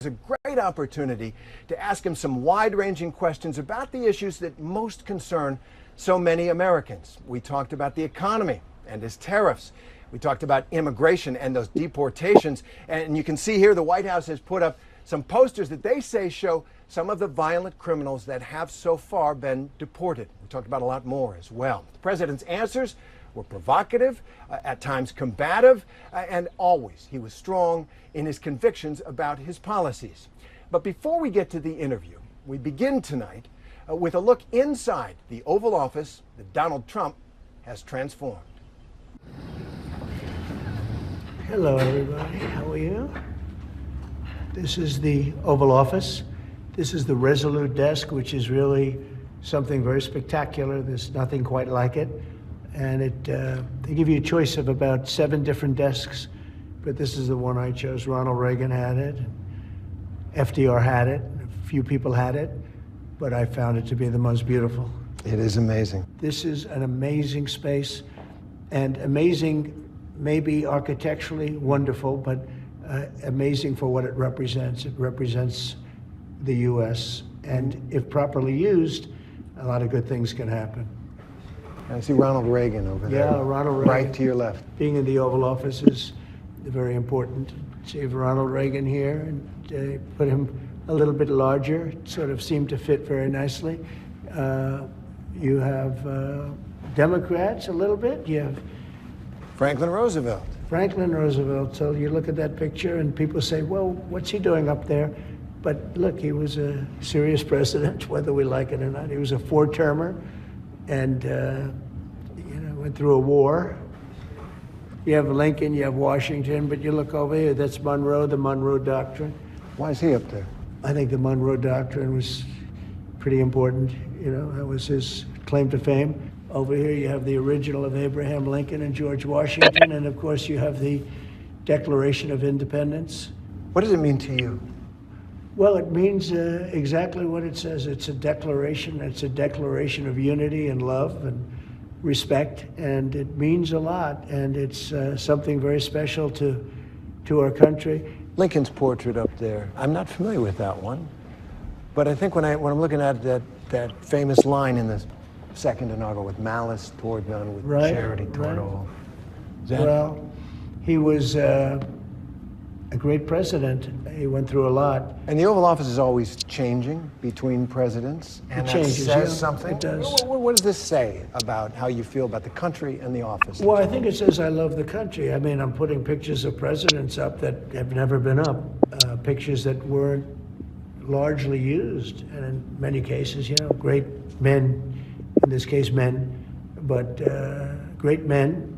It's a great opportunity to ask him some wide-ranging questions about the issues that most concern so many Americans. We talked about the economy and his tariffs. We talked about immigration and those deportations. And you can see here the White House has put up some posters that they say show some of the violent criminals that have so far been deported. We talked about a lot more as well. The president's answers were provocative, at times combative, and always he was strong in his convictions about his policies. But before we get to the interview, we begin tonight with a look inside the Oval Office that Donald Trump has transformed. Hello, everybody. How are you? This is the Oval Office. This is the Resolute desk, which is really something very spectacular. There's nothing quite like it. And they give you a choice of about 7 different desks, but this is the one I chose. Ronald Reagan had it, FDR had it, a few people had it, but I found it to be the most beautiful. It is amazing. This is an amazing space, and amazing maybe architecturally wonderful, but amazing for what it represents. It represents the U.S., and if properly used, a lot of good things can happen. I see Ronald Reagan over there. Yeah, Ronald Reagan. Right to your left. Being in the Oval Office is very important. See Ronald Reagan here, and put him a little bit larger. It sort of seemed to fit very nicely. You have Democrats a little bit. You have Franklin Roosevelt. Franklin Roosevelt. So you look at that picture and people say, well, what's he doing up there? But look, he was a serious president, whether we like it or not. He was a 4-termer. And, went through a war. You have Lincoln, you have Washington, but you look over here, that's Monroe, the Monroe Doctrine. Why is he up there? I think the Monroe Doctrine was pretty important. That was his claim to fame. Over here, you have the original of Abraham Lincoln and George Washington, and of course, you have the Declaration of Independence. What does it mean to you? Well, it means exactly what it says. It's a declaration. It's a declaration of unity and love and respect, and it means a lot. And it's something very special to our country. Lincoln's portrait up there. I'm not familiar with that one, but I think when I'm looking at that famous line in the second inaugural, with malice toward none, with charity toward all. Well, he was a great president. He went through a lot. And the Oval Office is always changing between presidents. And it changes, that says something. It does. What does this say about how you feel about the country and the office? Well, I think it says I love the country. I mean, I'm putting pictures of presidents up that have never been up, pictures that weren't largely used. And in many cases, great men, in this case men, but great men,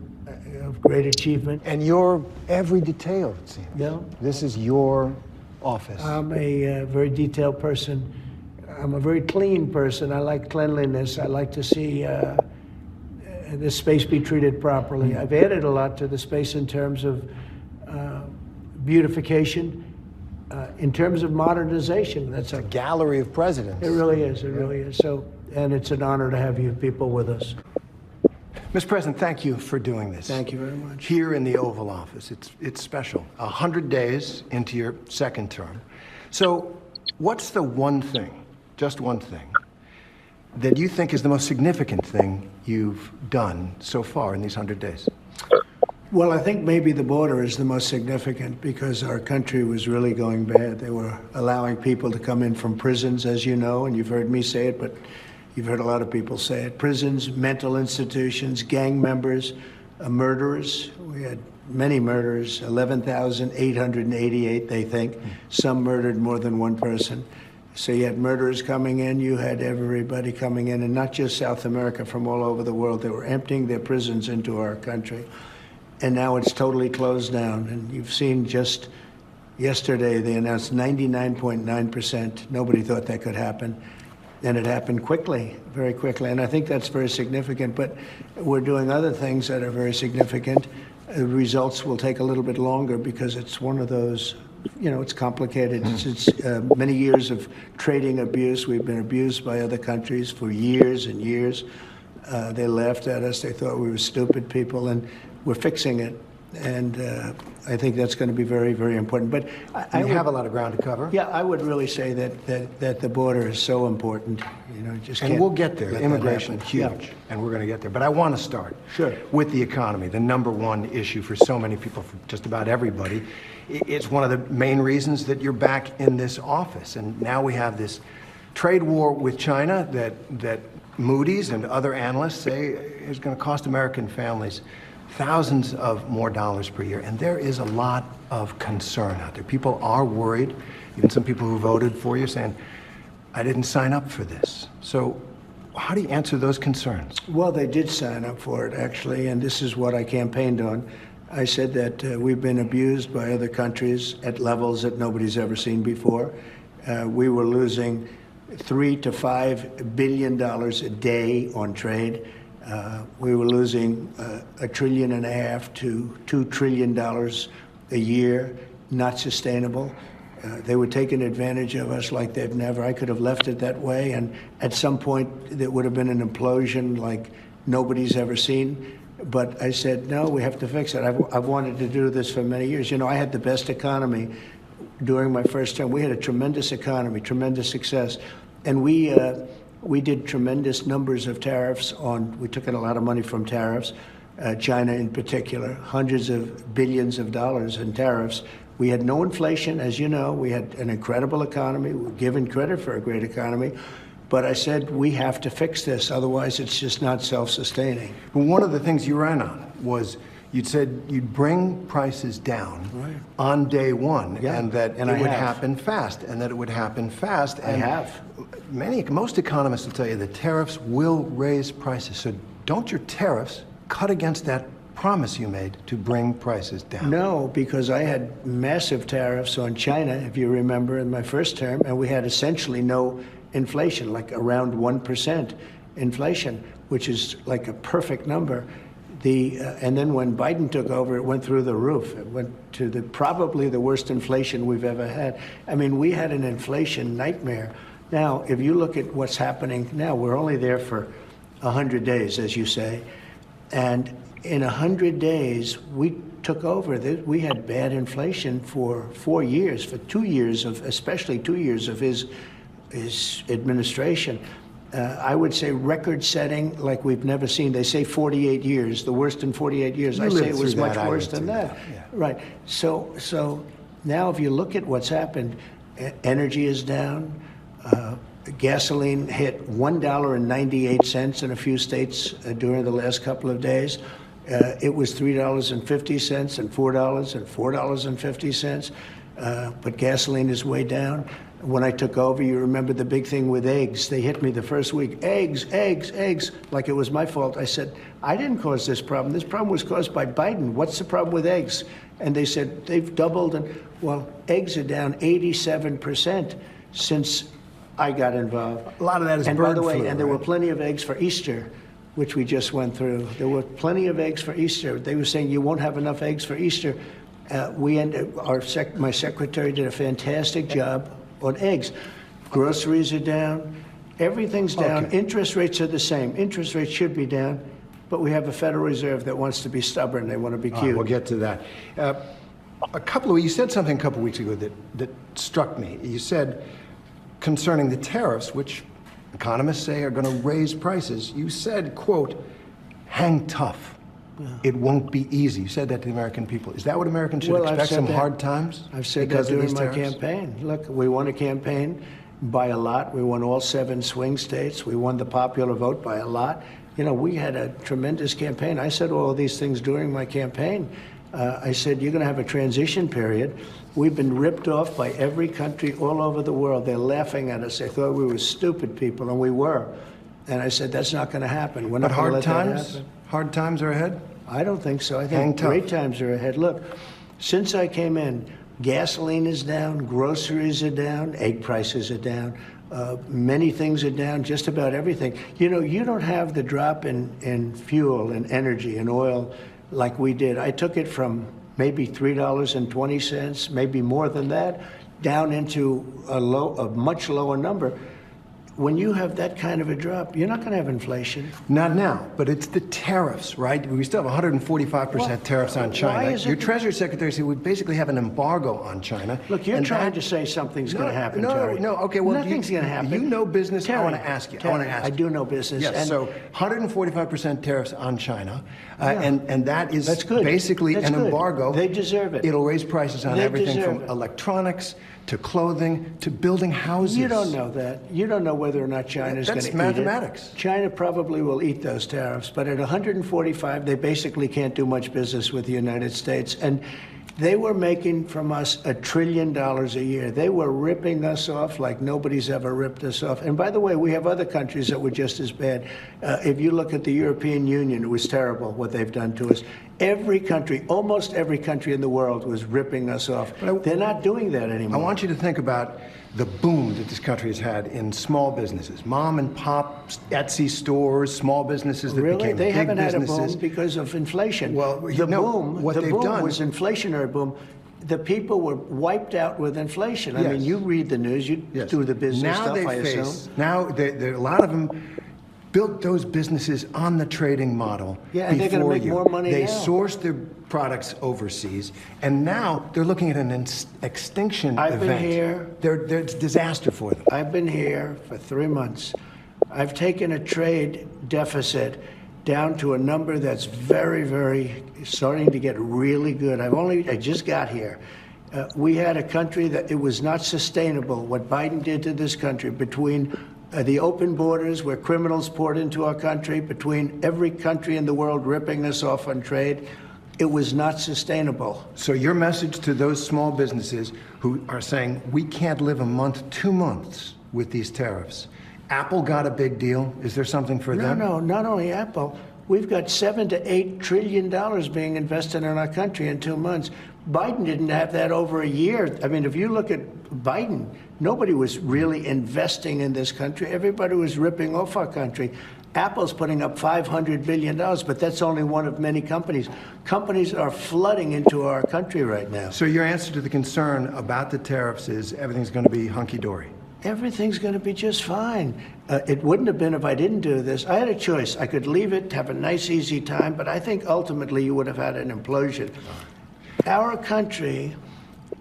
of great achievement. And your every detail, it seems. Yeah. This is your office. I'm a very detailed person. I'm a very clean person. I like cleanliness. I like to see this space be treated properly. I've added a lot to the space in terms of beautification, in terms of modernization. That's a gallery of presidents. It really is. It really is. So, and it's an honor to have you people with us. Mr. President, thank you for doing this. Thank you very much. Here in the Oval Office, it's special. 100 days into your second term. So what's the one thing, just one thing, that you think is the most significant thing you've done so far in these 100 days? Well, I think maybe the border is the most significant because our country was really going bad. They were allowing people to come in from prisons, as you know, and you've heard me say it, but you've heard a lot of people say it. Prisons, mental institutions, gang members, murderers. We had many murders, 11,888, they think. Some murdered more than one person. So you had murderers coming in, you had everybody coming in, and not just South America, from all over the world. They were emptying their prisons into our country. And now it's totally closed down. And you've seen just yesterday, they announced 99.9%. Nobody thought that could happen. And it happened quickly, very quickly. And I think that's very significant. But we're doing other things that are very significant. The results will take a little bit longer because it's one of those, it's complicated. It's many years of trading abuse. We've been abused by other countries for years and years. They laughed at us. They thought we were stupid people. And we're fixing it. And I think that's going to be very, very important. But We have a lot of ground to cover. yeah, I would really say that the border is so important. You know, just And can't we'll get there. let that Immigration, happen. huge, Yeah. and we're going to get there. But I want to start Sure. with the economy, the number one issue for so many people, for just about everybody. It's one of the main reasons that you're back in this office. And now we have this trade war with China that Moody's and other analysts say is going to cost American families thousands of more dollars per year. And there is a lot of concern out there. People are worried, even some people who voted for you saying, I didn't sign up for this. So how do you answer those concerns? Well, they did sign up for it, actually, and this is what I campaigned on. I said that we've been abused by other countries at levels that nobody's ever seen before. We were losing $3 to $5 billion a day on trade. We were losing $1.5 trillion to $2 trillion a year, not sustainable. They were taking advantage of us like they've never. I could have left it that way, and at some point there would have been an implosion like nobody's ever seen. But I said, no, we have to fix it. I've wanted to do this for many years. You know, I had the best economy during my first term. We had a tremendous economy, tremendous success. And we did tremendous numbers of tariffs on, we took in a lot of money from tariffs, China in particular, hundreds of billions of dollars in tariffs. We had no inflation, as you know. We had an incredible economy. We're given credit for a great economy. But I said, we have to fix this, otherwise it's just not self-sustaining. Well, one of the things you ran on was you'd said you'd bring prices down on day one, Yeah, and that and it I would have. happen fast, and that it would happen fast. I And have. most economists will tell you that tariffs will raise prices. So don't your tariffs cut against that promise you made to bring prices down? No, because I had massive tariffs on China, if you remember, in my first term, and we had essentially no inflation, like around 1% inflation, which is like a perfect number. And then when Biden took over, it went through the roof. It went to probably the worst inflation we've ever had. I mean, we had an inflation nightmare. Now, if you look at what's happening now, we're only there for 100 days, as you say. And in 100 days, we took over. We had bad inflation for 4 years, for 2 years especially 2 years of his administration. I would say record-setting like we've never seen. They say 48 years, the worst in 48 years. I say it was much worse than that. Yeah. Right. So now if you look at what's happened, energy is down. Gasoline hit $1.98 in a few states during the last couple of days. It was $3.50 and $4 and $4.50. But gasoline is way down. When I took over, you remember the big thing with eggs. They hit me the first week. Eggs, like it was my fault. I said, I didn't cause this problem. This problem was caused by Biden. What's the problem with eggs? And they said, they've doubled. And well, eggs are down 87% since I got involved. A lot of that is and bird by the way, flu, and there right? were plenty of eggs for Easter, which we just went through. There were plenty of eggs for Easter. They were saying you won't have enough eggs for Easter. My secretary did a fantastic job on eggs. Groceries are down. Everything's down. Okay. Interest rates are the same. Interest rates should be down, but we have a Federal Reserve that wants to be stubborn. They want to be cute. We'll get to that. You said something a couple of weeks ago that struck me. You said concerning the tariffs, which economists say are going to raise prices, you said, quote, hang tough. Yeah. It won't be easy. You said that to the American people. Is that what Americans should expect, some hard times? I've said that during my campaign. Look, we won a campaign by a lot. We won all 7 swing states. We won the popular vote by a lot. You know, we had a tremendous campaign. I said all of these things during my campaign. I said, you're going to have a transition period. We've been ripped off by every country all over the world. They're laughing at us. They thought we were stupid people, and we were. And I said, that's not going to happen. We're not going to let that happen. Hard times are ahead? I don't think so. I think great times are ahead. Look, since I came in, gasoline is down, groceries are down, egg prices are down, many things are down, just about everything. You know, you don't have the drop in fuel and energy and oil like we did. I took it from maybe $3.20, maybe more than that, down into a much lower number. when you have that kind of a drop, you're not going to have inflation. Not now, but it's the tariffs, right? We still have 145% tariffs on China. Your Treasury Secretary said we basically have an embargo on China. Look, you're trying to say something's going to happen, Terry. No, okay, well, nothing's going to happen. You know business. Terry, I want to ask you. I do know business. Yes, and so 145% tariffs on China, Yeah. and that is That's good. basically That's an good. embargo. They deserve it. It'll raise prices on They everything deserve from it. electronics to clothing to building houses. You don't know that. You don't know whether or not China's going to eat it. That's mathematics. China probably will eat those tariffs, but at 145, they basically can't do much business with the United States. And they were making from us $1 trillion a year. They were ripping us off like nobody's ever ripped us off. And by the way, we have other countries that were just as bad. If you look at the European Union, it was terrible what they've done to us. Every country, almost every country in the world was ripping us off. They're not doing that anymore. I want you to think about the boom that this country has had in small businesses, mom and pop Etsy stores, small businesses that became They big haven't businesses. had a boom because of inflation. Well, the boom what they've done was inflationary boom. The people were wiped out with inflation. I mean, you read the news, you do the business now stuff, I assume. Now, a lot of them built those businesses on the trading model. Yeah, and they're going to make more money They now. sourced their products overseas, and now they're looking at an extinction event. I've been here. It's a disaster for them. I've been here for 3 months. I've taken a trade deficit down to a number that's very, very starting to get really good. I just got here. We had a country that it was not sustainable. What Biden did to this country between the open borders where criminals poured into our country, between every country in the world ripping us off on trade, it was not sustainable. So your message to those small businesses who are saying, we can't live a month, 2 months with these tariffs. Apple got a big deal. Is there something for them? No, not only Apple. We've got $7 to $8 trillion being invested in our country in 2 months. Biden didn't have that over a year. I mean, if you look at Biden, nobody was really investing in this country. Everybody was ripping off our country. Apple's putting up $500 billion, but that's only one of many companies. Companies are flooding into our country right now. So your answer to the concern about the tariffs is everything's going to be hunky-dory? Everything's going to be just fine. It wouldn't have been if I didn't do this. I had a choice. I could leave it, have a nice, easy time, but I think ultimately you would have had an implosion. Our country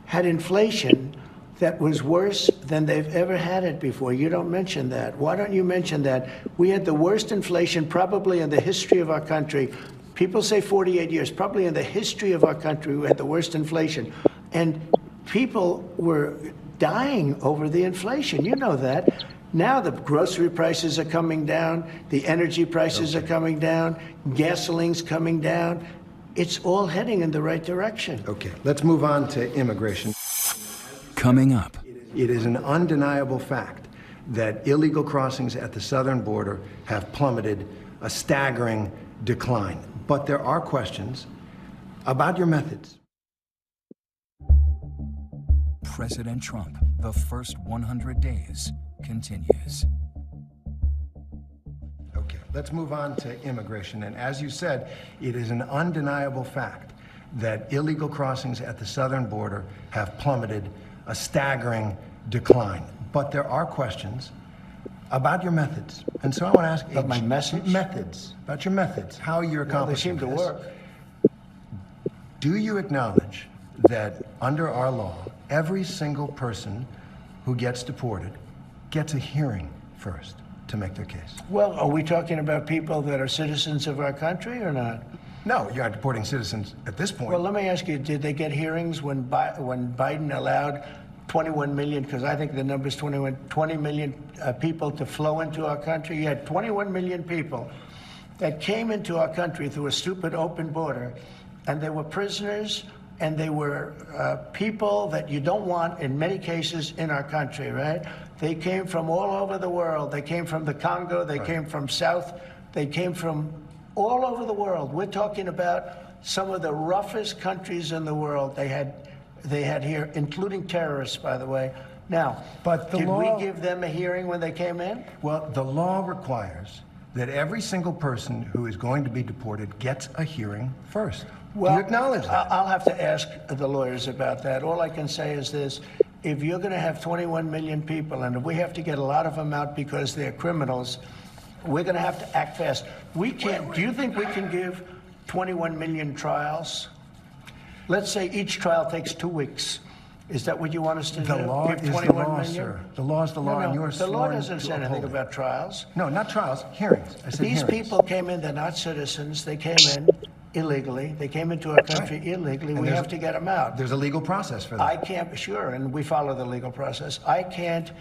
had inflation that was worse than they've ever had it before. You don't mention that. Why don't you mention that? We had the worst inflation probably in the history of our country. People say 48 years. Probably in the history of our country, we had the worst inflation. And people were dying over the inflation. You know that. Now the grocery prices are coming down. The energy prices are coming down. Gasoline's coming down. It's all heading in the right direction. Okay, let's move on to immigration. Coming up. It is an undeniable fact that illegal crossings at the southern border have plummeted, a staggering decline. But there are questions about your methods. President Trump, the first 100 days continues. Okay, let's move on to immigration. And as you said, it is an undeniable fact that illegal crossings at the southern border have plummeted, a staggering decline. But there are questions about your methods. And so I want to ask About my message? Methods. About your methods, how you're accomplishing They seem to this. work. Do you acknowledge that under our law, every single person who gets deported gets a hearing first to make their case? Well, are we talking about people that are citizens of our country or not? No, you're not deporting citizens at this point. Well, let me ask you, did they get hearings when Biden allowed 21 million, because I think the number is 20 million people to flow into our country? You had 21 million people that came into our country through a stupid open border, and they were prisoners, and they were people that you don't want, in many cases, in our country, right? They came from all over the world. They came from the Congo. They came from South. They came from all over the world. We're talking about some of the roughest countries in the world they had here, including terrorists, by the way. Now, but did we give them a hearing when they came in? Well, the law requires that every single person who is going to be deported gets a hearing first. Well, do you acknowledge that? I'll have to ask the lawyers about that. All I can say is this. if you're going to have 21 million people, and if we have to get a lot of them out because they're criminals, we're going to have to act fast. We can't. Do you think we can give 21 million trials? Let's say each trial takes 2 weeks. Is that what you want us to do? The law give is the 21 law, million? sir. The law is the law, and you're the law sworn doesn't to say anything uphold it. about trials. No, not trials, hearings. I said These hearings. people came in, they're not citizens. They came in illegally. They came into our country illegally. We have to get them out. There's a legal process for that. I can't, sure, and we follow the legal process. I can't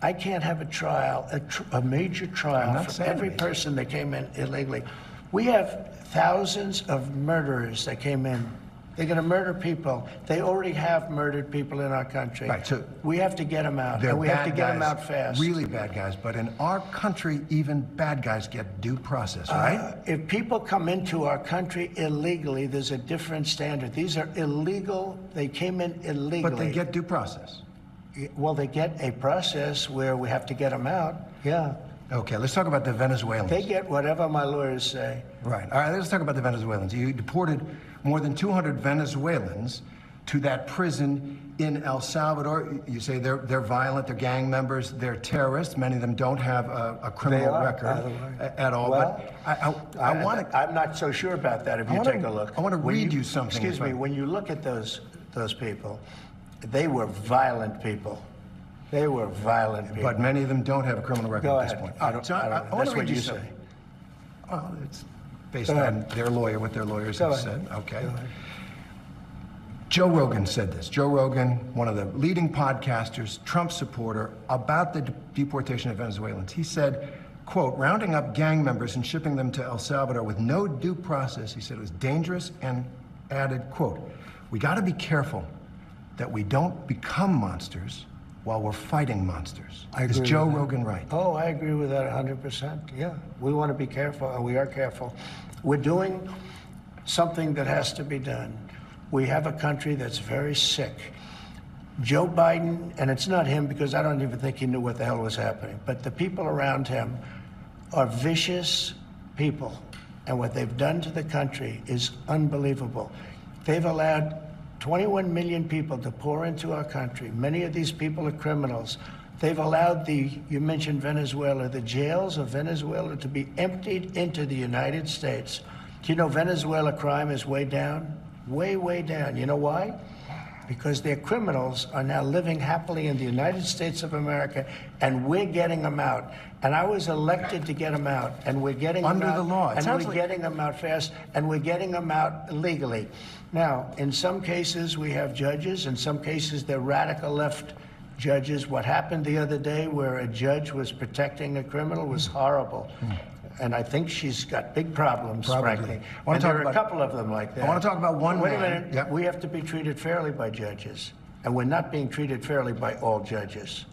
have a trial, a major trial for every person that came in illegally. We have thousands of murderers that came in. They're going to murder people. They already have murdered people in our country. Right, so we have to get them out, and we have to get them out fast. Really bad guys, but in our country, even bad guys get due process, right? If people come into our country illegally, there's a different standard. These are illegal. They came in illegally. But they get due process. Well, they get a process where we have to get them out. Yeah. Okay, let's talk about the Venezuelans. They get whatever my lawyers say. Right. All right, let's talk about the Venezuelans. You deported more than 200 Venezuelans to that prison in El Salvador. You say they're violent, they're gang members, they're terrorists. Many of them don't have a criminal record at all. Well, but I want to. I'm not so sure about that. If you take a look, I want to read you something. Excuse me. When you look at those people, they were violent people. They were violent people. But many of them don't have a criminal record Go at this ahead. point. I don't know. want That's to what read you you say. something. Well, it's based on their lawyer, what their lawyers have said. Okay. Joe Rogan said this. Joe Rogan, one of the leading podcasters, Trump supporter, about the deportation of Venezuelans. He said, quote, rounding up gang members and shipping them to El Salvador with no due process, he said it was dangerous, and added, quote, we got to be careful that we don't become monsters while we're fighting monsters. Is Joe Rogan right? Oh, I agree with that 100%. Yeah, we want to be careful, and we are careful. We're doing something that has to be done. We have a country that's very sick. Joe Biden, and it's not him because I don't even think he knew what the hell was happening, but the people around him are vicious people, and what they've done to the country is unbelievable. They've allowed 21 million people to pour into our country. Many of these people are criminals. They've allowed you mentioned Venezuela, the jails of Venezuela to be emptied into the United States. Do you know Venezuela crime is way down? Way, way down. You know why? Because their criminals are now living happily in the United States of America, and we're getting them out. And I was elected to get them out, and we're getting them out. Under the law. And we're getting them out fast, and we're getting them out legally. Now, in some cases, we have judges. In some cases, they're radical left judges. What happened the other day where a judge was protecting a criminal was horrible. And I think she's got big problems, frankly. And there are a couple of them like that. I want to talk about one Wait man. a minute. Yep. We have to be treated fairly by judges. And we're not being treated fairly by all judges.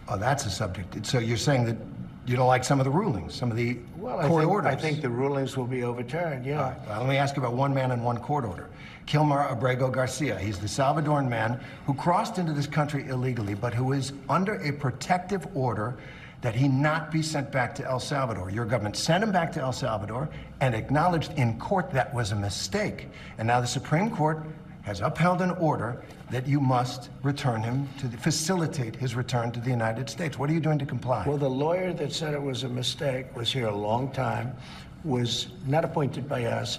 Oh, that's a subject. So you're saying that you don't like some of the rulings, some of the court orders? I think the rulings will be overturned, yeah. All right. Well, let me ask you about one man and one court order. Kilmar Abrego Garcia. He's the Salvadoran man who crossed into this country illegally, but who is under a protective order that he not be sent back to El Salvador. Your government sent him back to El Salvador and acknowledged in court that was a mistake. And now the Supreme Court has upheld an order that you must return him to facilitate his return to the United States. What are you doing to comply? Well, the lawyer that said it was a mistake was here a long time, was not appointed by us,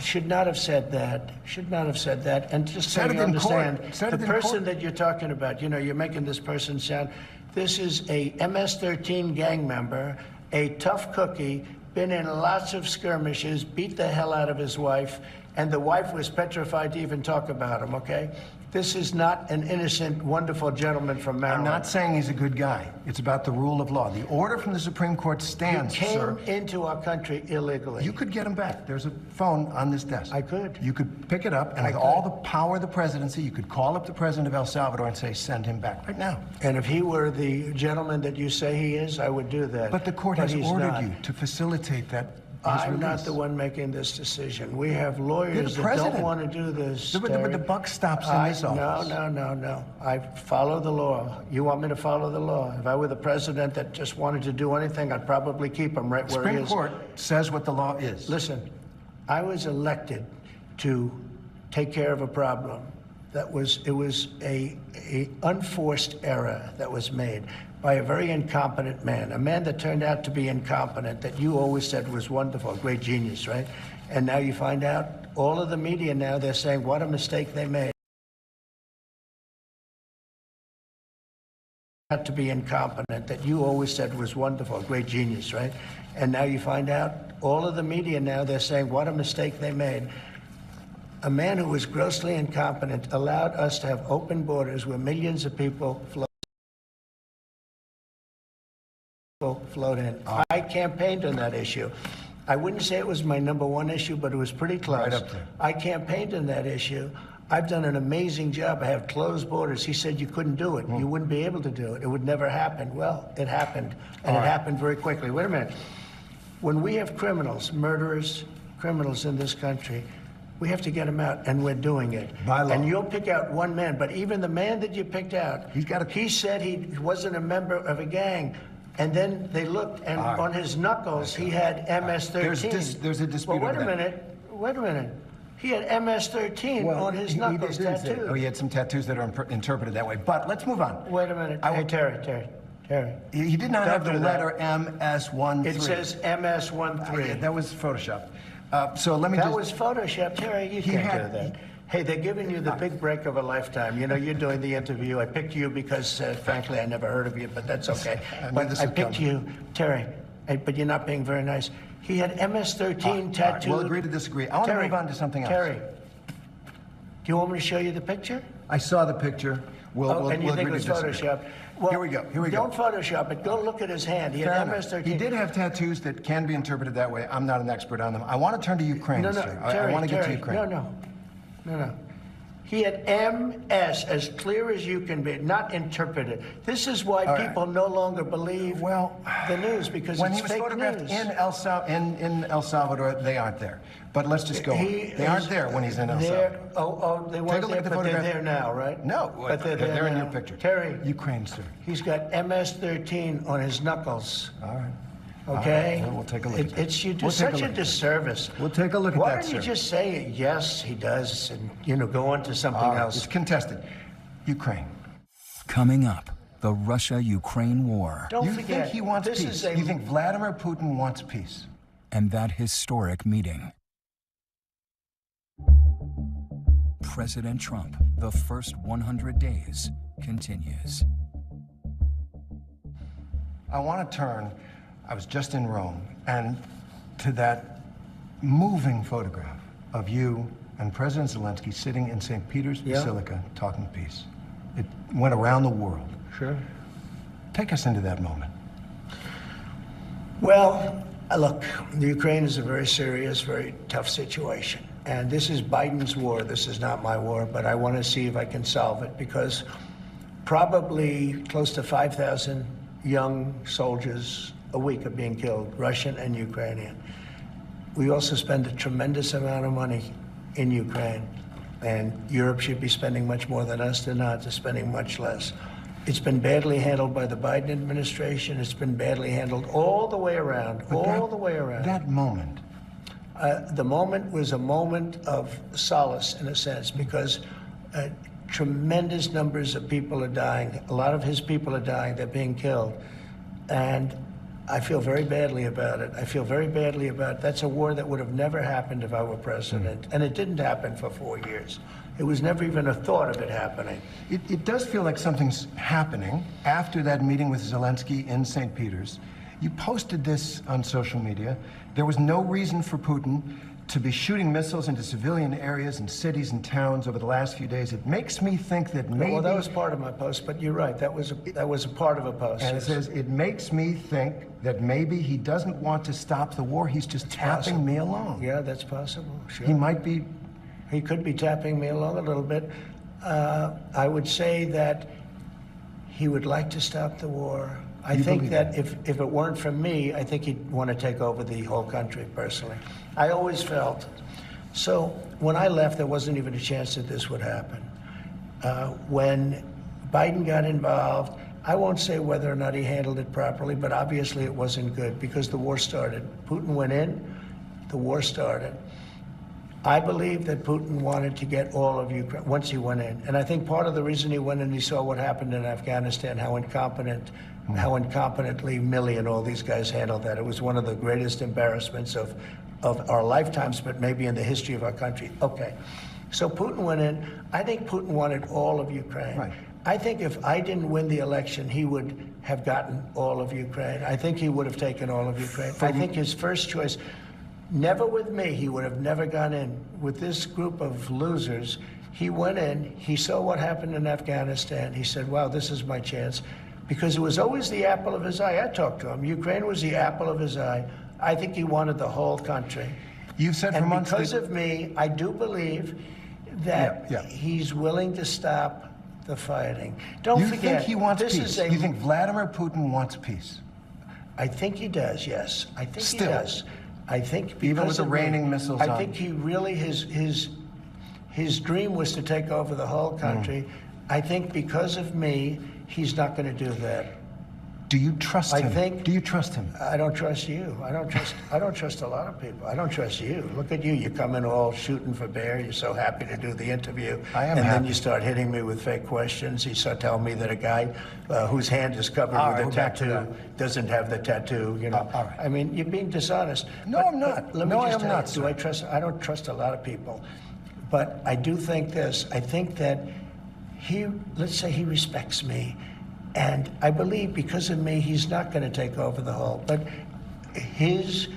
should not have said that, And just so you understand, the person that you're talking about, you know, you're making this person sound, this is a MS-13 gang member, a tough cookie, been in lots of skirmishes, beat the hell out of his wife, and the wife was petrified to even talk about him, okay? This is not an innocent, wonderful gentleman from Maryland. I'm not saying he's a good guy. It's about the rule of law. The order from the Supreme Court stands, sir. He came into our country illegally. You could get him back. There's a phone on this desk. I could. You could pick it up, and with all the power of the presidency, you could call up the president of El Salvador and say, send him back right now. And if he were the gentleman that you say he is, I would do that. But the court has ordered you to facilitate that. I'm not the one making this decision. We have lawyers that don't want to do this. But the buck stops in this office. No. I follow the law. You want me to follow the law? If I were the president that just wanted to do anything, I'd probably keep him right where he is. Supreme Court says what the law is. Listen, I was elected to take care of a problem. It was a unforced error that was made by a very incompetent man, a man that turned out to be incompetent, that you always said was wonderful, a great genius, right? And now you find out, all of the media now, they're saying what a mistake they made. To be incompetent, that you always said was wonderful, a great genius, right? And now you find out, all of the media now, they're saying what a mistake they made. A man who was grossly incompetent allowed us to have open borders where millions of people float in. I campaigned on that issue. I wouldn't say it was my #1 issue, but it was pretty close. Right up there. I campaigned on that issue. I've done an amazing job. I have closed borders. He said you couldn't do it. You wouldn't be able to do it. It would never happen. Well, it happened, and it happened very quickly. Wait a minute. When we have criminals, murderers, criminals in this country, we have to get them out, and we're doing it. By law. And you'll pick out one man, but even the man that you picked out, he said he wasn't a member of a gang. And then they looked, and on his knuckles, he had MS-13. There's a dispute Well, over that. Wait a minute. He had MS-13 on his knuckles tattooed. Oh, he had some tattoos that are interpreted that way. But let's move on. Wait a minute. Hey, Terry. He did not Don't have the do that. letter MS-13. It says MS-13. Yeah, that was Photoshop. So let me That was Photoshop. Terry, you can't had- do that. Hey, they're giving you the big break of a lifetime. You know, you're doing the interview. I picked you because, frankly, I never heard of you, but that's okay. But I picked you, Terry, but you're not being very nice. He had MS-13 tattooed. We'll agree to disagree. I want to move on to something else. Terry, do you want me to show you the picture? I saw the picture. We'll and you think it agree was to disagree. Photoshopped? Well, Here we go. Don't Photoshop it. Go look at his hand. He Fair had enough. MS-13. He did have tattoos that can be interpreted that way. I'm not an expert on them. I want to turn to Ukraine, No, sir. Terry, I want to get to Terry, Ukraine. No. He had MS, as clear as you can be, not interpreted. This is why people no longer believe the news, because when it's he was fake photographed news. in El Salvador, they aren't there. But let's just go on. They aren't there when he's in El Salvador. They Take a weren't look there, at the but they're photograph. there now, right? No, but they're there in now. your picture. Terry, Ukraine, sir. he's got MS-13 on his knuckles. All right. Okay? Well, we'll take a look at that. You do We'll take a such a look at that. disservice. We'll take a look at Why that, don't you sir. just say, yes, he does, and, go on to something else? It's contested. Ukraine. Coming up, the Russia-Ukraine war Don't You forget, think he wants this peace? is You think Vladimir Putin wants peace? and that historic meeting. President Trump, the first 100 days, continues. I want to turn, I was just in Rome, and to that moving photograph of you and President Zelensky sitting in St. Peter's Basilica talking peace. It went around the world. Sure. Take us into that moment. Well, look, the Ukraine is a very serious, very tough situation. And this is Biden's war. This is not my war, but I want to see if I can solve it, because probably close to 5,000 young soldiers a week are being killed, Russian and Ukrainian. We also spend a tremendous amount of money in Ukraine, and Europe should be spending much more than us. They're not. They're spending much less. It's been badly handled by the Biden administration. It's been badly handled all the way around, the way around. That moment. The moment was a moment of solace, in a sense, because tremendous numbers of people are dying. A lot of his people are dying. They're being killed. And I feel very badly about it. That's a war that would have never happened if I were president. And it didn't happen for 4 years. It was never even a thought of it happening. It does feel like something's happening after that meeting with Zelensky in St. Peter's. You posted this on social media. There was no reason for Putin to be shooting missiles into civilian areas and cities and towns over the last few days. It makes me think that maybe... Well, that was part of my post, but you're right. That was a part of a post. And it says, it makes me think that maybe he doesn't want to stop the war. He's just tapping me along. Yeah, that's possible. Sure. He might be... He could be tapping me along a little bit. I would say that he would like to stop the war. I think that if it weren't for me, I think he'd want to take over the whole country, personally. I always felt. So when I left, there wasn't even a chance that this would happen. When Biden got involved, I won't say whether or not he handled it properly, but obviously it wasn't good, because the war started. Putin went in, the war started. I believe that Putin wanted to get all of Ukraine once he went in. And I think part of the reason he went in, he saw what happened in Afghanistan, how incompetently Milley and all these guys handled that. It was one of the greatest embarrassments of our lifetimes, but maybe in the history of our country. Okay. So Putin went in. I think Putin wanted all of Ukraine. Right. I think if I didn't win the election, he would have gotten all of Ukraine. I think he would have taken all of Ukraine. I think his first choice, never with me, he would have never gone in. With this group of losers, he went in, he saw what happened in Afghanistan. He said, wow, this is my chance. Because it was always the apple of his eye. I talked to him. Ukraine was the apple of his eye. I think he wanted the whole country. You've said for and months because of me, I do believe that he's willing to stop the fighting. Don't forget, you think he wants this peace? is a, You think Vladimir Putin wants peace? I think he does, yes. I think Still. he does. I think because Even with the of raining me, missiles I on. think he really, his dream was to take over the whole country. I think because of me, he's not going to do that. Do you trust I him? think- Do you trust him? I don't trust you. I don't trust a lot of people. I don't trust you. Look at you. You come in all shooting for bear. You're so happy to do the interview. I am And then happy. you start hitting me with fake questions. You start telling me that a guy whose hand is covered All with right, a we're back to tattoo doesn't have the tattoo, you know. all right. I mean, you're being dishonest. No, I'm not. Let me No, I just am tell not, you, sir. I don't trust a lot of people. But I do think this. I think that let's say he respects me. And I believe because of me, he's not going to take over the whole. But his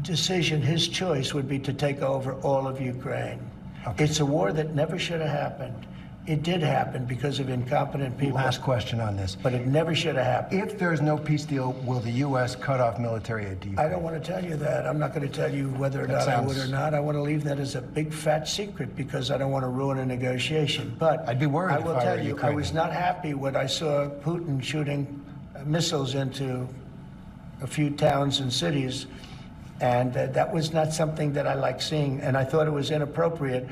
decision, his choice would be to take over all of Ukraine. Okay. It's a war that never should have happened. It did happen because of incompetent people. Last question on this. But it never should have happened. If there's no peace deal, will the U.S. cut off military aid to Ukraine? I don't want to tell you that. I'm not going to tell you whether or That not I would sounds- or not. I want to leave that as a big fat secret because I don't want to ruin a negotiation. But I'd be worried I if will I tell were you, I Ukrainian. was not happy when I saw Putin shooting missiles into a few towns and cities, and that was not something that I like seeing. And I thought it was inappropriate.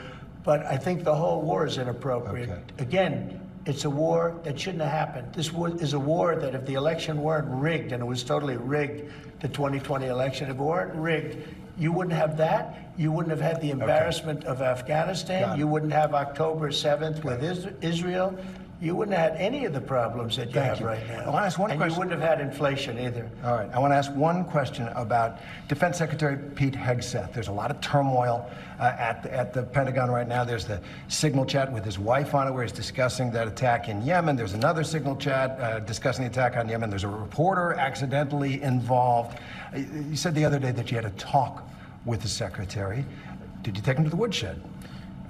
But I think the whole war is inappropriate. Okay. Again, it's a war that shouldn't have happened. This is a war that if the election weren't rigged, and it was totally rigged, the 2020 election, if it weren't rigged, you wouldn't have that. You wouldn't have had the embarrassment of Got Afghanistan. it. You wouldn't have October 7th with Israel. You wouldn't have had any of the problems that you Thank have you. right now. I want to ask one and question. you wouldn't have had inflation either. All right. I want to ask one question about Defense Secretary Pete Hegseth. There's a lot of turmoil at the Pentagon right now. There's the signal chat with his wife on it where he's discussing that attack in Yemen. There's another signal chat discussing the attack on Yemen. There's a reporter accidentally involved. You said the other day that you had a talk with the secretary. Did you take him to the woodshed?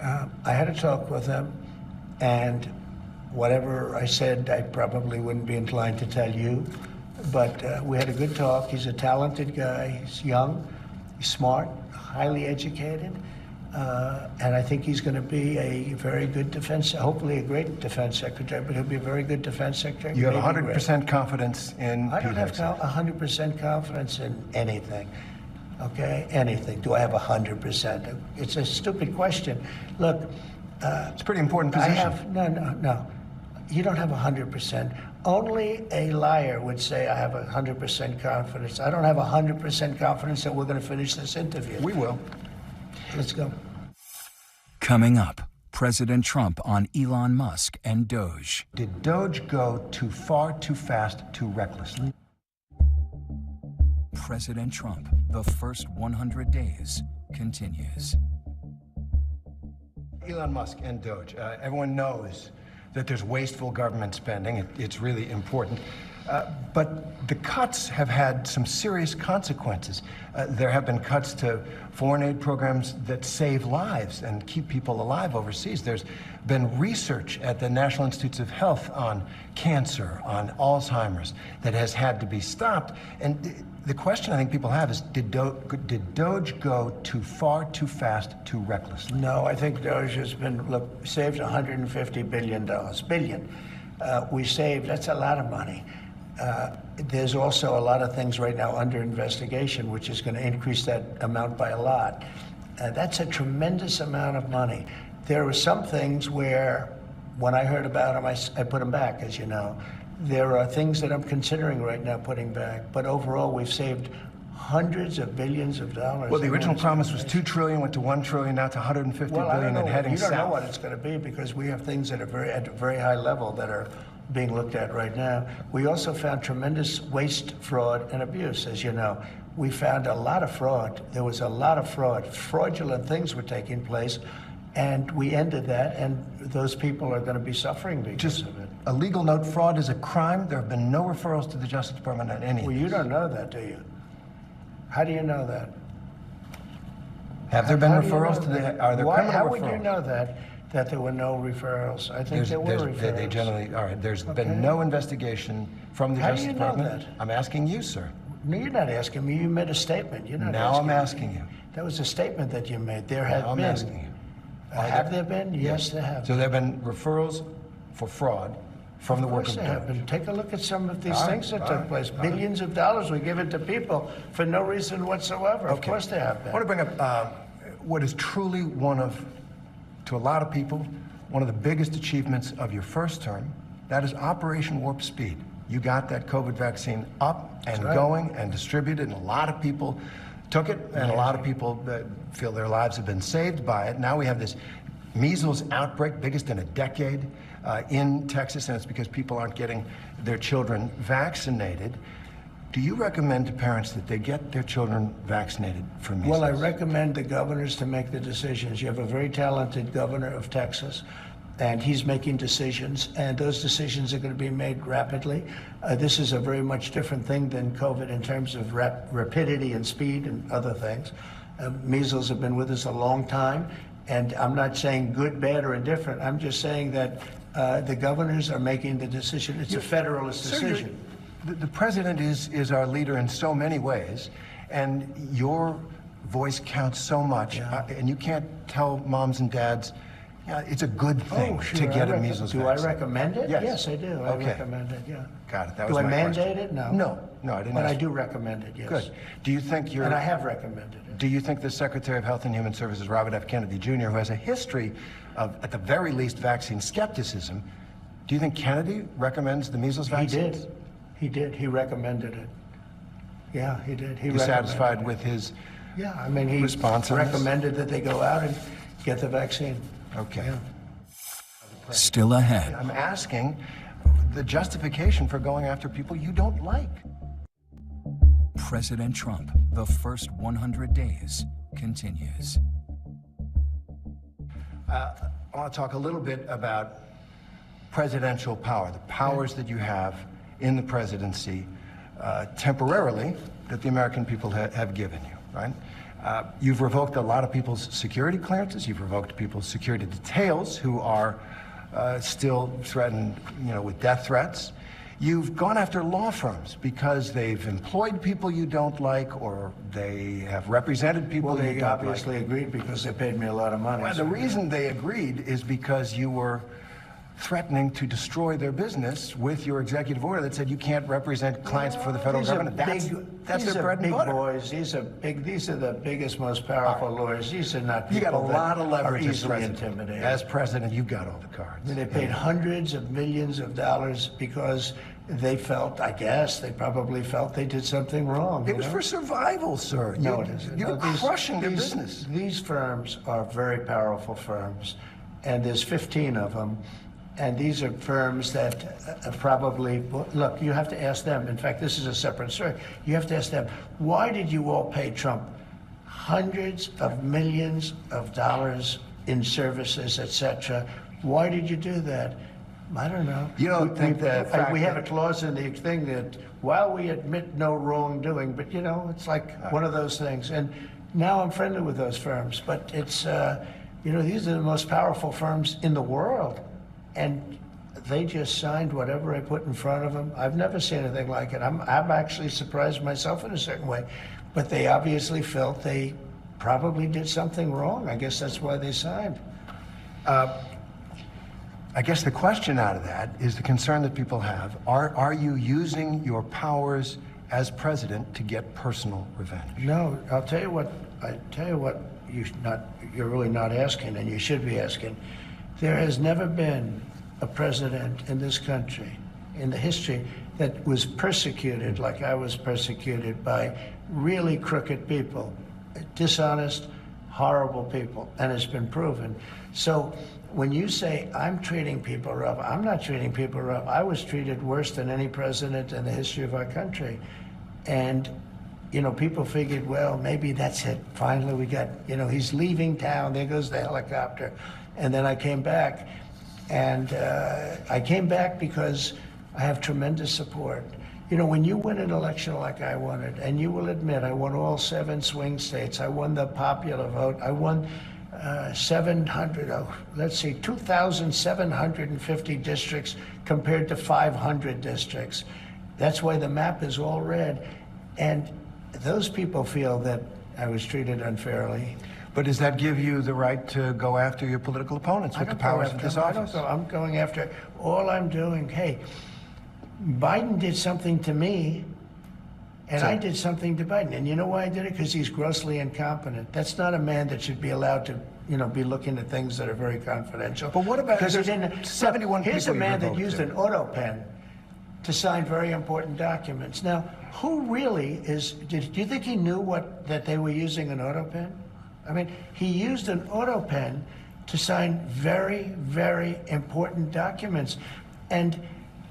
I had a talk with him, and whatever I said, I probably wouldn't be inclined to tell you. But we had a good talk. He's a talented guy. He's young, he's smart, highly educated. And I think he's going to be a very good hopefully a great defense secretary, but he'll be a very good defense secretary. You have maybe 100% confidence in I Pete don't have Hegseth. 100% confidence in anything. Okay? Anything. Do I have 100%? It's a stupid question. Look, It's a pretty important I position. have, no. You don't have 100%. Only a liar would say I have 100% confidence. I don't have 100% confidence that we're going to finish this interview. We will. Let's go. Coming up, President Trump on Elon Musk and Doge. Did Doge go too far, too fast, too recklessly? President Trump, the first 100 days, continues. Elon Musk and Doge. Everyone knows that there's wasteful government spending. It's really important. But the cuts have had some serious consequences. There have been cuts to foreign aid programs that save lives and keep people alive overseas. There's been research at the National Institutes of Health on cancer, on Alzheimer's, that has had to be stopped. And the question I think people have is, did Doge go too far, too fast, too reckless? No, I think Doge has been, saved $150 billion. We saved, that's a lot of money. There's also a lot of things right now under investigation, which is going to increase that amount by a lot. That's a tremendous amount of money. There were some things where, when I heard about them, I put them back, as you know. There are things that I'm considering right now putting back, but overall we've saved hundreds of billions of dollars. Well, the original promise was $2 trillion, went to $1 trillion, now it's $150 billion and heading south. You don't know what it's going to be because we have things that are at a very high level that are being looked at right now. We also found tremendous waste, fraud, and abuse, as you know. We found a lot of fraud. There was a lot of fraud. Fraudulent things were taking place, and we ended that, and those people are going to be suffering because of it. A legal note, fraud is a crime. There have been no referrals to the Justice Department on any. Well, you don't know that, do you? How do you know that? Have there been referrals to the, are there criminal referrals? How would you know that there were no referrals? I think there were referrals. They generally, all right, there's been no investigation from the Justice Department. How do you know that? I'm asking you, sir. No, you're not asking me. You made a statement. You're not now I'm asking you. That was a statement that you made. There have been. I'm asking you. Have there been? Yes, there have. So there have been referrals for fraud from the work of Of course there have been. Take a look at some of these things that took place. Billions of dollars were given to people for no reason whatsoever. Of course there have been. I want to bring up what is truly one of, to a lot of people, one of the biggest achievements of your first term. That is Operation Warp Speed. You got that COVID vaccine up and going and distributed, and a lot of people took it, and a lot of people feel their lives have been saved by it. Now we have this measles outbreak, biggest in a decade in Texas, and it's because people aren't getting their children vaccinated. Do you recommend to parents that they get their children vaccinated for measles? Well, I recommend the governors to make the decisions. You have a very talented governor of Texas, and he's making decisions, and those decisions are going to be made rapidly. This is a very much different thing than COVID in terms of rapidity and speed and other things. Measles have been with us a long time, and I'm not saying good, bad, or indifferent. I'm just saying that the governors are making the decision. It's a federalist decision. The president is our leader in so many ways, and your voice counts so much, and you can't tell moms and dads, yeah, it's a good thing to get a measles vaccine. Do I recommend it? Yes. Yes, I do. I recommend it, yeah. Got it. That was my question. Do I mandate question. it? No. No, I didn't But ask. I do recommend it, yes. Good. Do you think you're... And I have recommended it. Do you think the Secretary of Health and Human Services, Robert F. Kennedy Jr., who has a history of, at the very least, vaccine skepticism, do you think Kennedy recommends the measles vaccine? He did. He recommended it. Yeah, he did. You satisfied with his he response on this? recommended that they go out and get the vaccine. Okay. Yeah. Still ahead. I'm asking the justification for going after people you don't like. President Trump, the first 100 days, continues. I want to talk a little bit about presidential power, the powers that you have in the presidency temporarily that the American people have given you, right? You've revoked a lot of people's security clearances. You've revoked people's security details who are still threatened, with death threats. You've gone after law firms because they've employed people you don't like, or they have represented people you don't like. Well, they obviously agreed because they paid me a lot of money. Well, the reason they agreed is because you were threatening to destroy their business with your executive order that said you can't represent clients for the federal government. That's their bread and butter. Boys. These are the biggest, most powerful lawyers. These are not people you got a lot of leverage are easily intimidated. As president, you've got all the cards. I mean, they paid hundreds of millions of dollars because they felt, I guess, they probably felt they did something wrong. It was for survival, sir. No, it isn't. You're crushing their business. These firms are very powerful firms, and there's 15 of them. And these are firms that probably, look, you have to ask them. In fact, this is a separate story. You have to ask them, why did you all pay Trump hundreds of millions of dollars in services, etc.? Why did you do that? I don't know. You don't think that we have a clause in the thing that while we admit no wrongdoing, but it's like one of those things. And now I'm friendly with those firms, but it's, these are the most powerful firms in the world. And they just signed whatever I put in front of them. I've never seen anything like it. I'm actually surprised myself in a certain way. But they obviously felt they probably did something wrong. I guess that's why they signed. I guess the question out of that is the concern that people have. Are you using your powers as president to get personal revenge? No, I'll tell you what. You're really not asking, and you should be asking. There has never been a president in this country, in the history that was persecuted like I was persecuted by really crooked people, dishonest, horrible people, and it's been proven. So when you say I'm treating people rough, I'm not treating people rough. I was treated worse than any president in the history of our country. And you know, people figured, well, maybe that's it. Finally, we got, you know, he's leaving town. There goes the helicopter. And then I came back. And I came back because I have tremendous support. You know, when you win an election like I won it, and you will admit I won all 7 swing states, I won the popular vote, I won 2,750 districts compared to 500 districts. That's why the map is all red. And those people feel that I was treated unfairly. But does that give you the right to go after your political opponents with the powers of this office? I'm going after, all I'm doing, hey, Biden did something to me, and I did something to Biden. And you know why I did it? Because he's grossly incompetent. That's not a man that should be allowed to, you know, be looking at things that are very confidential. But what about, because there's 71 people. Here's a man that used an an auto pen to sign very important documents. Now, who really is, do you think he knew that they were using an auto pen? I mean, he used an auto pen to sign very, very important documents. And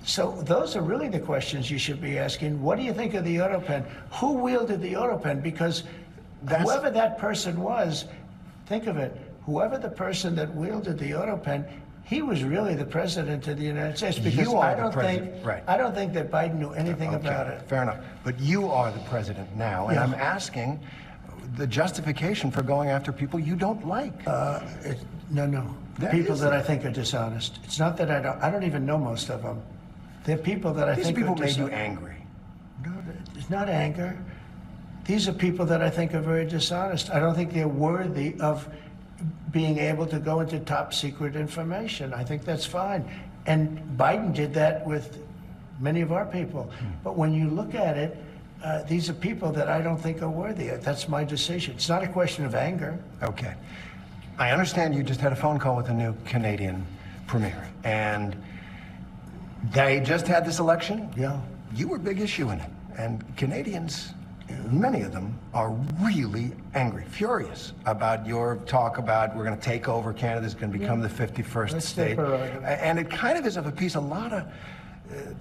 so those are really the questions you should be asking. What do you think of the auto pen? Who wielded the auto pen? Because whoever that person was, think of it, whoever the person that wielded the auto pen, he was really the president of the United States, because I don't think that Biden knew anything about it. Fair enough. But you are the president now, and Yeah. I'm asking the justification for going after people you don't like. No. People that I think are dishonest. It's not that I don't even know most of them. They're people that I These think people are made you dishonest. angry. No, it's not anger. These are people that I think are very dishonest. I don't think they're worthy of being able to go into top secret information. I think that's fine. And Biden did that with many of our people. But when you look at it, these are people that I don't think are worthy. That's my decision. It's not a question of anger. Okay. I understand you just had a phone call with a new Canadian premier, and they just had this election. Yeah. You were a big issue in it, and Canadians, many of them, are really angry, furious about your talk about we're going to take over, Canada's going to become the 51st state. And it kind of is of a piece. A lot of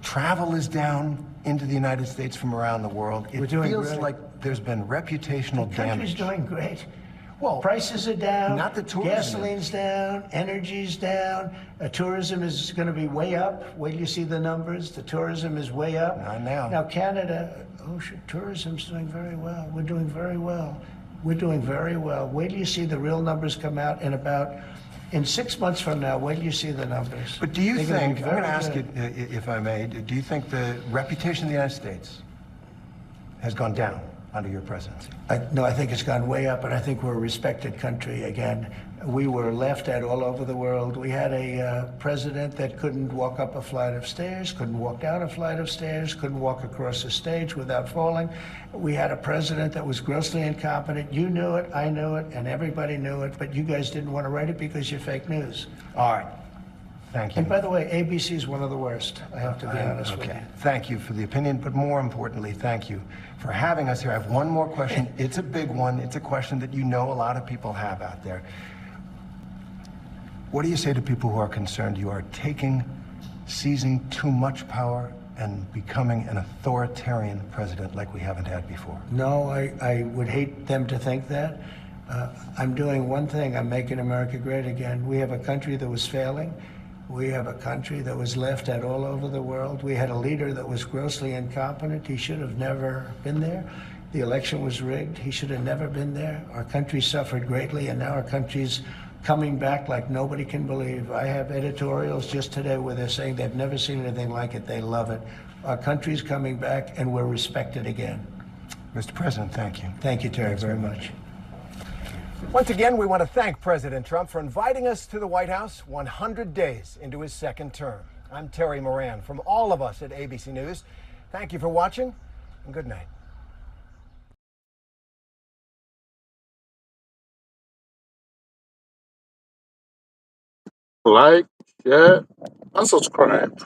travel is down into the United States from around the world. It feels like there's been reputational The damage. country's doing great. Well, prices are down. Not the tourism. Gasoline's down. Energy's down. Tourism is going to be way up. Wait till you see the numbers. The tourism is way up. Not now. Now Canada, tourism's doing very well. We're doing very well. We're doing very well. Wait till you see the real numbers come out in 6 months from now. Wait till you see the numbers. But do you think, I'm going to ask good. you, if I may, do you think the reputation of the United States has gone down under your presidency? No, I think it's gone way up, and I think we're a respected country again. We were laughed at all over the world. We had a president that couldn't walk up a flight of stairs, couldn't walk down a flight of stairs, couldn't walk across a stage without falling. We had a president that was grossly incompetent. You knew it, I knew it, and everybody knew it, but you guys didn't want to write it because you're fake news. All right. Thank you. And by the way, ABC is one of the worst, I have to be honest with you. Thank you for the opinion, but more importantly, thank you for having us here. I have one more question. It's a big one. It's a question that you know a lot of people have out there. What do you say to people who are concerned you are seizing too much power and becoming an authoritarian president like we haven't had before? No, I would hate them to think that. I'm doing one thing. I'm making America great again. We have a country that was failing. We have a country that was laughed at all over the world. We had a leader that was grossly incompetent. He should have never been there. The election was rigged. He should have never been there. Our country suffered greatly, and now our country's coming back like nobody can believe. I have editorials just today where they're saying they've never seen anything like it. They love it. Our country's coming back, and we're respected again. Mr. President, thank you. Thank you, Terry, very much. Once again, we want to thank President Trump for inviting us to the White House 100 days into his second term. I'm Terry Moran. From all of us at ABC News, thank you for watching, and good night. Like, share, and subscribe.